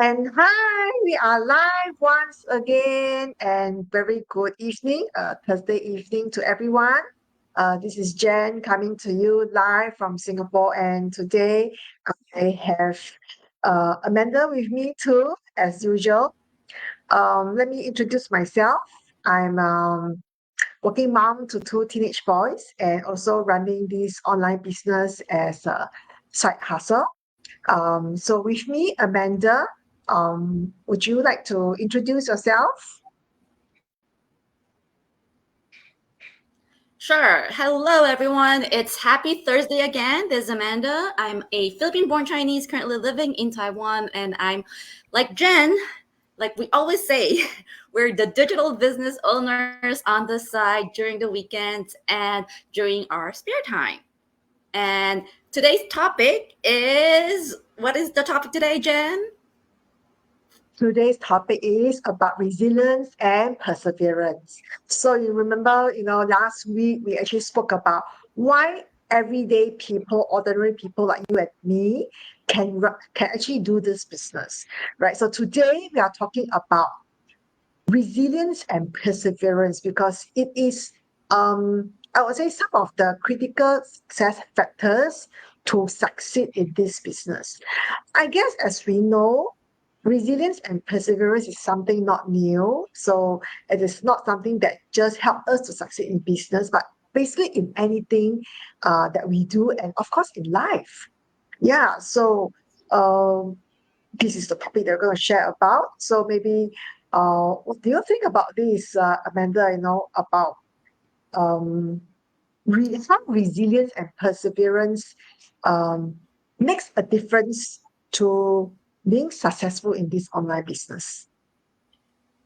And hi, we are live once again, and very good evening, Thursday evening to everyone. This is Jen coming to you live from Singapore, and today I have Amanda with me too, as usual. Let me introduce myself. I'm working mom to two teenage boys, and also running this online business as a side hustle. So with me, Amanda, would you like to introduce yourself? Sure. Hello, everyone. It's happy Thursday again. This is Amanda. I'm a Philippine born Chinese currently living in Taiwan, and I'm like Jen, like we always say, we're the digital business owners on the side during the weekends and during our spare time. And today's topic is what is the topic today, Jen? Today's topic is about resilience and perseverance. So you remember, last week we actually spoke about why everyday people, ordinary people like you and me, can actually do this business, right? So today we are talking about resilience and perseverance because it is I would say some of the critical success factors to succeed in this business. I guess as we know, resilience and perseverance is something not new. So it is not something that just help us to succeed in business, but basically in anything that we do, and of course in life. Yeah. So um, this is the topic that we're going to share about. So maybe, what do you think about this, Amanda? About um, how resilience and perseverance um, makes a difference to being successful in this online business.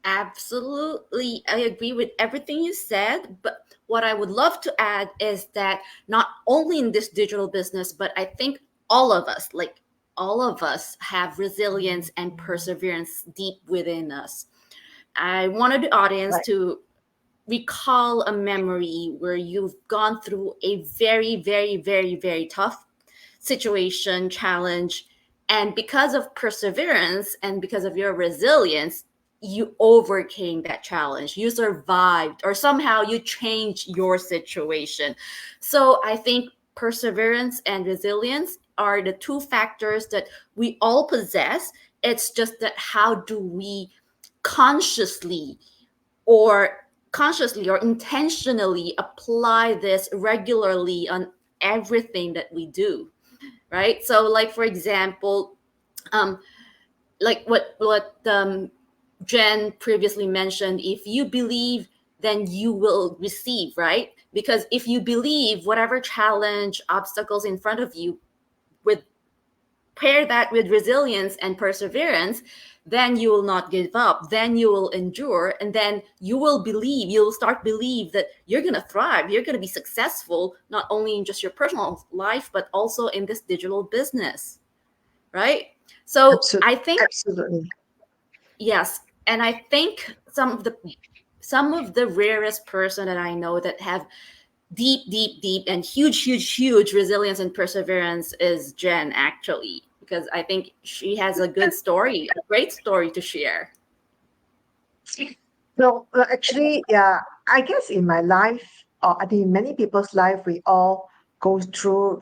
Absolutely. I agree with everything you said. But what I would love to add is that not only in this digital business, but I think all of us, like all of us, have resilience and perseverance deep within us. I wanted the audience Right. to recall a memory where you've gone through a very, very, very, very tough situation, challenge, and because of perseverance and because of your resilience, you overcame that challenge. You survived, or somehow you changed your situation. So I think perseverance and resilience are the two factors that we all possess. It's just that how do we consciously or or intentionally apply this regularly on everything that we do, right? So like for example, um like what Jen previously mentioned, if you believe, then you will receive, right? Because if you believe, whatever challenge, obstacles in front of you, with pair that with resilience and perseverance, then you will not give up, then you will endure, and then you'll start believe that you're going to thrive, you're going to be successful, not only in just your personal life but also in this digital business, right? So Absolutely. I think, Absolutely. yes, and I think some of the rarest person that I know that have deep and huge resilience and perseverance is Jen, actually, because I think she has a good story, a great story to share. No, actually, yeah, I guess in my life, or I think in many people's life, we all go through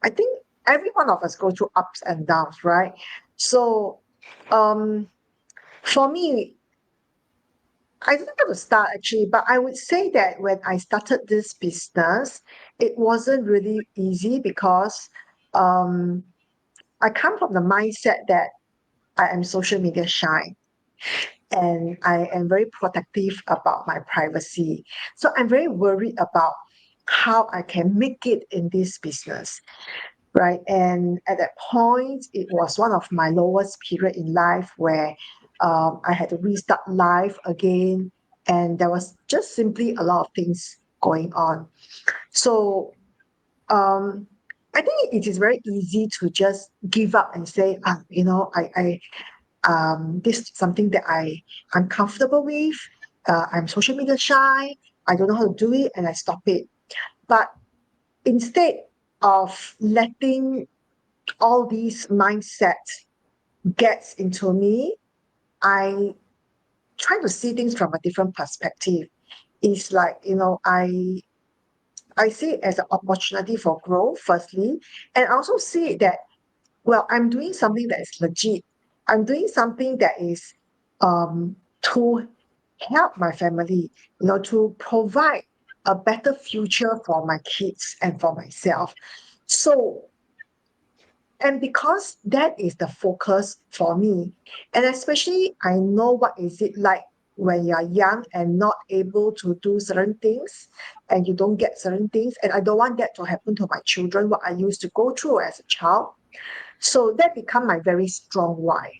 I think every one of us go through ups and downs, right? So, um, for me, I don't know how to start actually, but I would say that when I started this business, it wasn't really easy because um, I come from the mindset that I am social media shy and I am very protective about my privacy. So I'm very worried about how I can make it in this business, right? And at that point, it was one of my lowest period in life where I had to restart life again, and there was just simply a lot of things going on. So um, I think it is very easy to just give up and say, this is something that I'm comfortable with. I'm social media shy. I don't know how to do it, and I stop it. But instead of letting all these mindsets gets into me, I try to see things from a different perspective. It's like, I see it as an opportunity for growth, firstly, and I also see that, well, I'm doing something that is legit. I'm doing something that is to help my family, to provide a better future for my kids and for myself. So, and because that is the focus for me, and especially I know what is it like when you are young and not able to do certain things and you don't get certain things. And I don't want that to happen to my children, what I used to go through as a child. So that become my very strong why.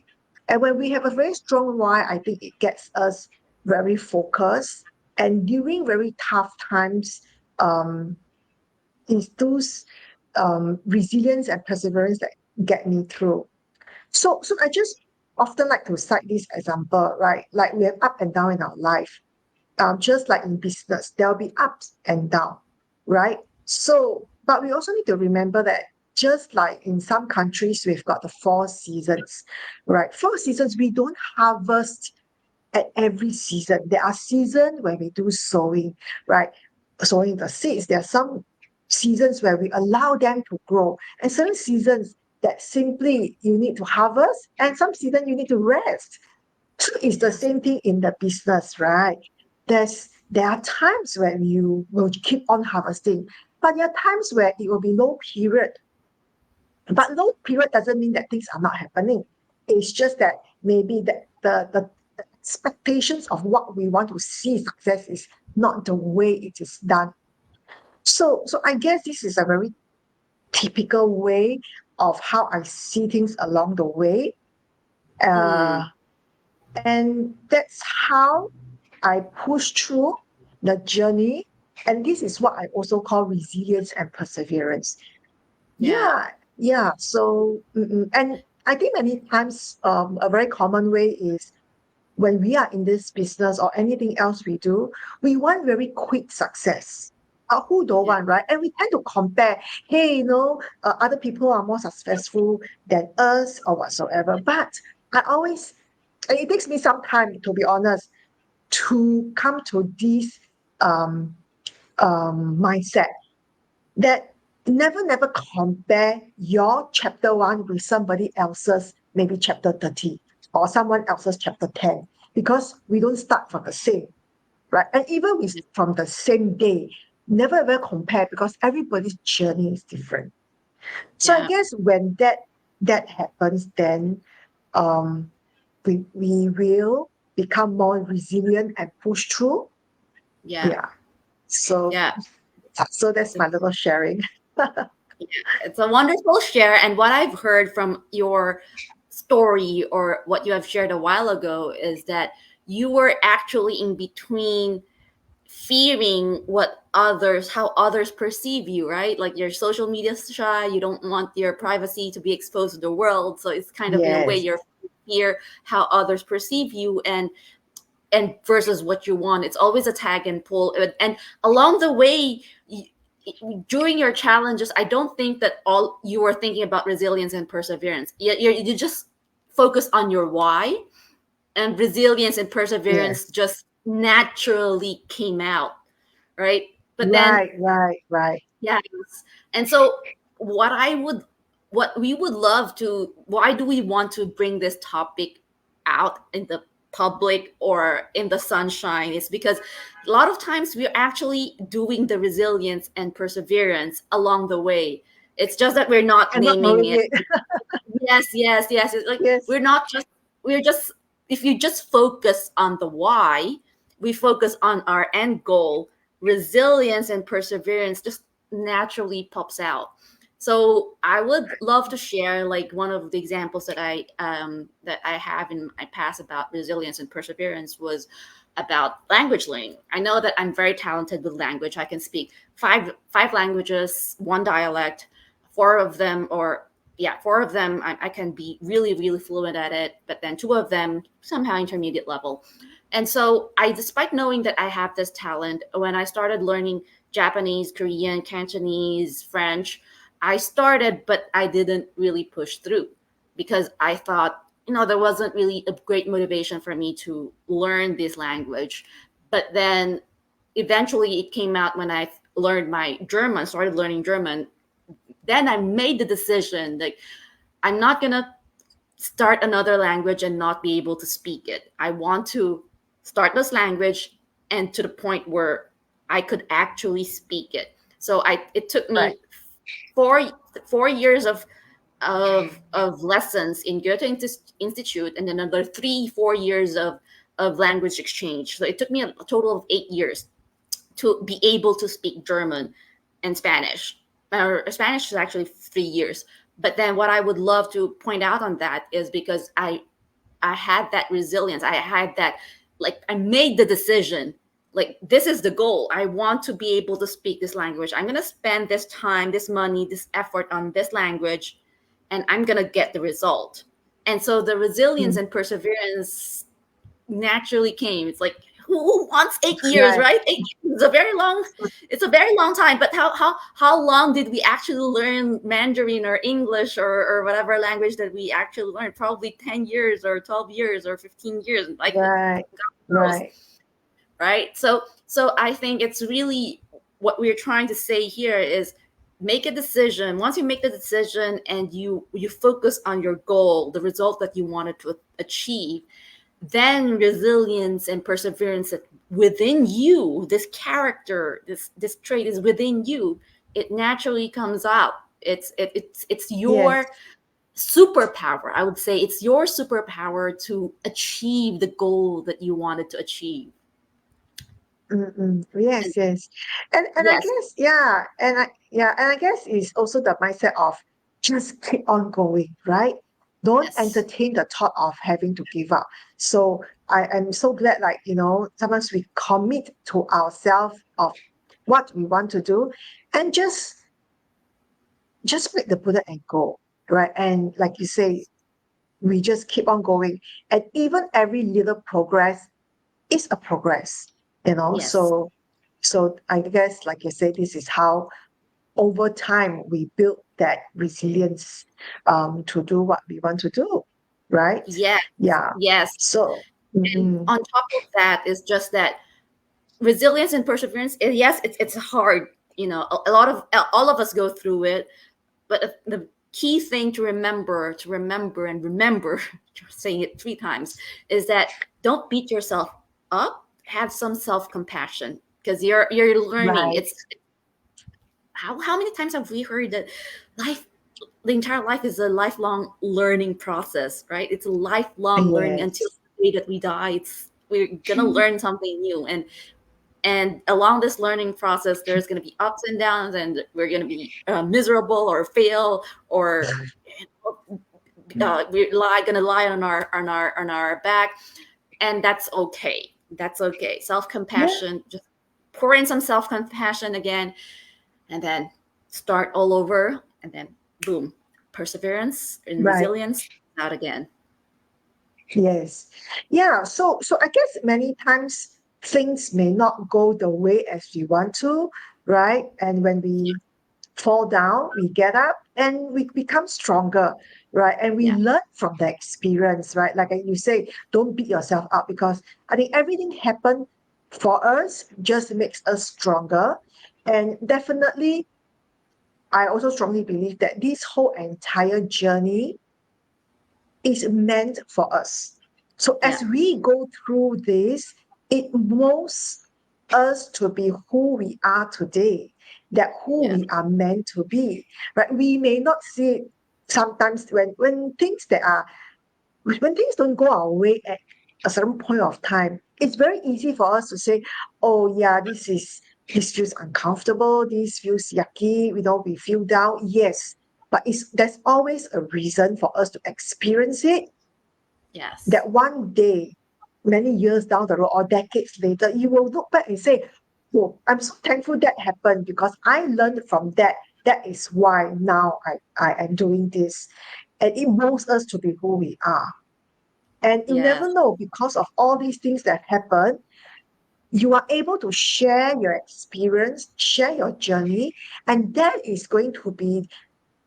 And when we have a very strong why, I think it gets us very focused. And during very tough times, um, it's those resilience and perseverance that get me through. So I just often like to cite this example, right? Like we have up and down in our life. Just like in business, there'll be ups and down, right? So, but we also need to remember that just like in some countries, we've got the 4 seasons, right? 4 seasons, we don't harvest at every season. There are seasons where we do sowing, right? Sowing the seeds. There are some seasons where we allow them to grow, and certain seasons that simply you need to harvest, and some season you need to rest. So it's the Yes. same thing in the business, right? There are times when you will keep on harvesting, but there are times where it will be low period. But low period doesn't mean that things are not happening. It's just that maybe the expectations of what we want to see success is not the way it is done. So I guess this is a very typical way of how I see things along the way. Uh, Mm, and that's how I push through the journey. And this is what I also call resilience and perseverance. yeah. Yeah, yeah. So, and I think many times, a very common way is when we are in this business or anything else we do, we want very quick success. Who don't Yeah. want, right? And we tend to compare, hey, other people are more successful than us or whatsoever. But I always, and it takes me some time, to be honest, to come to this um, mindset that never compare your chapter 1 with somebody else's maybe chapter 30 or someone else's chapter 10, because we don't start from the same, right? And even with from the same day, never ever compare, because everybody's journey is different. So I Yeah. guess when that happens, then um we will become more resilient and push through. Yeah. Yeah. So Yeah. so that's my little sharing. It's a wonderful share. And what I've heard from your story or what you have shared a while ago is that you were actually in between fearing how others perceive you, right? Like your social media shy, you don't want your privacy to be exposed to the world. So it's kind of in a way Yes. you're fear how others perceive you and versus what you want. It's always a tag and pull. And along the way, during your challenges, I don't think that all you were thinking about resilience and perseverance. You just focus on your why, and resilience and perseverance Yes. just naturally came out, right? But then, Right. yes. And so, what I would, what we would love to, why do we want to bring this topic out in the public or in the sunshine is because a lot of times we're actually doing the resilience and perseverance along the way. It's just that we're not And not naming knowing it. it. Yes. It's like Yes. we're not just we're just if you just focus on the why, we focus on our end goal, resilience and perseverance just naturally pops out. So I would love to share like one of the examples that I have in my past about resilience and perseverance was about language learning. I know that I'm very talented with language. I can speak five languages, one dialect, four of them or yeah, four of them I can be really fluent at it, but then two of them somehow intermediate level. And so I, despite knowing that I have this talent, when I started learning Japanese, Korean, Cantonese, French, I started, but I didn't really push through because I thought there wasn't really a great motivation for me to learn this language. But then eventually it came out when I started learning German. Then I made the decision, like, I'm not going to start another language and not be able to speak it. I want to start this language and to the point where I could actually speak it. So it took Right. me four 4 years of lessons in Goethe Institute, and then another 3-4 years of language exchange. So it took me a total of 8 years to be able to speak German and Spanish. Or Spanish is actually 3 years. But then what I would love to point out on that is because I had that resilience. I had that, like, I made the decision, like, this is the goal. I want to be able to speak this language. I'm going to spend this time, this money, this effort on this language, and I'm going to get the result. And so the resilience Mm. and perseverance naturally came. It's like, who wants 8 years, Right. right? 8 years is a very long, it's a very long time. But how long did we actually learn Mandarin or English or whatever language that we actually learned? Probably 10 years or 12 years or 15 years. Like, Right. God knows, Right. right? So I think it's really what we're trying to say here is make a decision. Once you make the decision and you focus on your goal, the result that you wanted to achieve, then resilience and perseverance that within you, this character, this trait is within you, it naturally comes out. It's Yes. your superpower. I would say it's your superpower to achieve the goal that you wanted to achieve. Mm-mm. And Yes, yes. And I yes, guess, and I guess it's also the mindset of just keep on going, right? Don't yes, entertain the thought of having to give up. So I am so glad, like, sometimes we commit to ourselves of what we want to do and just make the bullet and go, right? And like you say, we just keep on going. And even every little progress is a progress, yes, so I guess, like you said, this is how over time we build that resilience to do what we want to do, right? yes, Yeah. yes. So And mm-mm, on top of that is just that resilience and perseverance. Yes, it's hard. A lot of all of us go through it. But the key thing to remember, saying it 3 times, is that don't beat yourself up. Have some self compassion because you're learning. right. It's how many times have we heard that life, the entire life is a lifelong learning process, right? It's a lifelong learning until Yes. the day that we die. We're gonna learn something new, and along this learning process there's going to be ups and downs, and we're going to be miserable or fail, or we're going to lie on our back, and that's okay. That's okay. Yeah. Self-compassion, just pour in some self-compassion again, and then start all over, and then boom, perseverance and Right. resilience out again. Yes. Yeah. So I guess many times things may not go the way as we want to, right? And when we fall down, we get up and we become stronger, right? And we Yeah, learn from the experience, right? Like you say, don't beat yourself up, because I think everything happened for us just makes us stronger. And definitely, I also strongly believe that this whole entire journey is meant for us. So yeah, as we go through this, it molds us to be who we are today, that who yeah, we are meant to be. Right? We may not see it sometimes when things don't go our way at a certain point of time. It's very easy for us to say, "Oh yeah, this feels uncomfortable. This feels yucky. We feel down." Yes, but there's always a reason for us to experience it, yes, that one day, many years down the road or decades later, you will look back and say, "Oh, I'm so thankful that happened because I learned from that. That is why now I am doing this." And it molds us to be who we are. And you yes, never know, because of all these things that happen, you are able to share your experience, share your journey, and that is going to be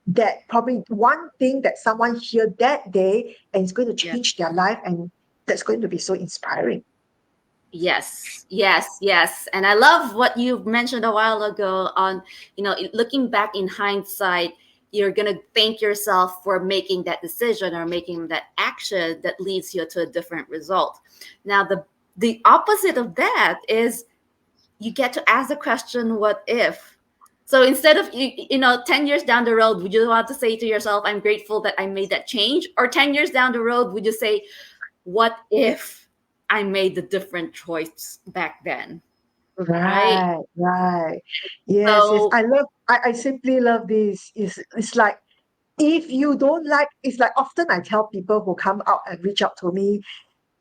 that probably one thing that someone hear that day and it's going to Yeah. change their life, and that's going to be so inspiring. Yes, yes, yes. And I love what you mentioned a while ago on, looking back in hindsight, you're going to thank yourself for making that decision or making that action that leads you to a different result. Now, the opposite of that is you get to ask the question, what if? So instead of 10 years down the road, would you want to say to yourself, I'm grateful that I made that change? Or 10 years down the road, would you say, what if I made the different choice back then? Right? Right, right. Yes, yes. So I simply love this. It's like, if you don't like, it's like often I tell people who come out and reach out to me,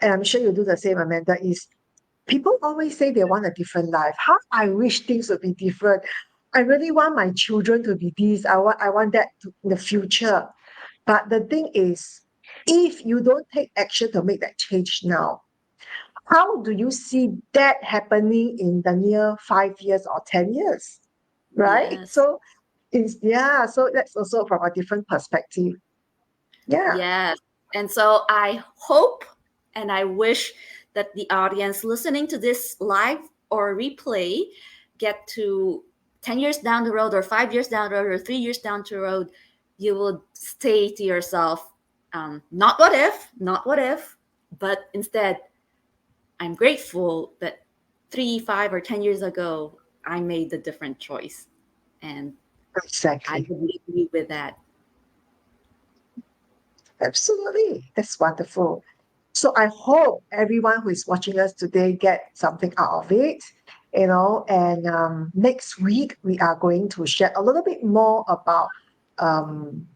and I'm sure you do the same, Amanda, is people always say they want a different life. How I wish things would be different. I really want my children to be this. I want that in the future. But the thing is, if you don't take action to make that change now, how do you see that happening in the near 5 years or 10 years? Right? yes, So so that's also from a different perspective. Yeah. yes. And so I hope and I wish that the audience listening to this live or replay get to 10 years down the road or 5 years down the road or 3 years down the road, you will say to yourself, not what if, not what if, but instead, I'm grateful that 3, 5, or 10 years ago, I made the different choice. And I Exactly. would leave you with that. Absolutely. That's wonderful. So I hope everyone who is watching us today get something out of it, and next week we are going to share a little bit more about um,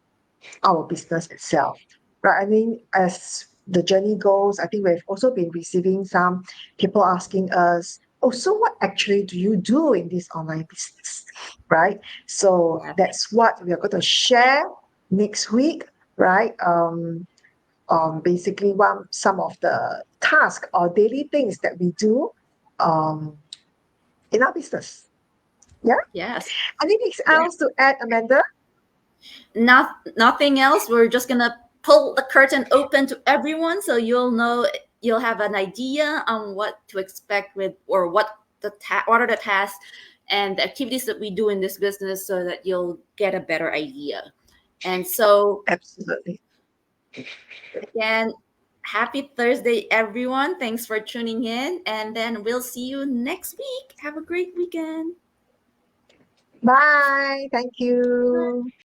our business itself. Right. I mean, as the journey goes, I think we've also been receiving some people asking us, oh, so what actually do you do in this online business? Right. So Yeah. that's what we are going to share next week, right? Basically some of the tasks or daily things that we do um, in our business. Yeah. Yes. Anything Yeah. else to add, Amanda? Nothing else. We're just going to pull the curtain open to everyone so you'll have an idea on what to expect with or what are the tasks and the activities that we do in this business so that you'll get a better idea. And so Absolutely. again, happy Thursday, everyone. Thanks for tuning in. And then we'll see you next week. Have a great weekend. Bye. Thank you.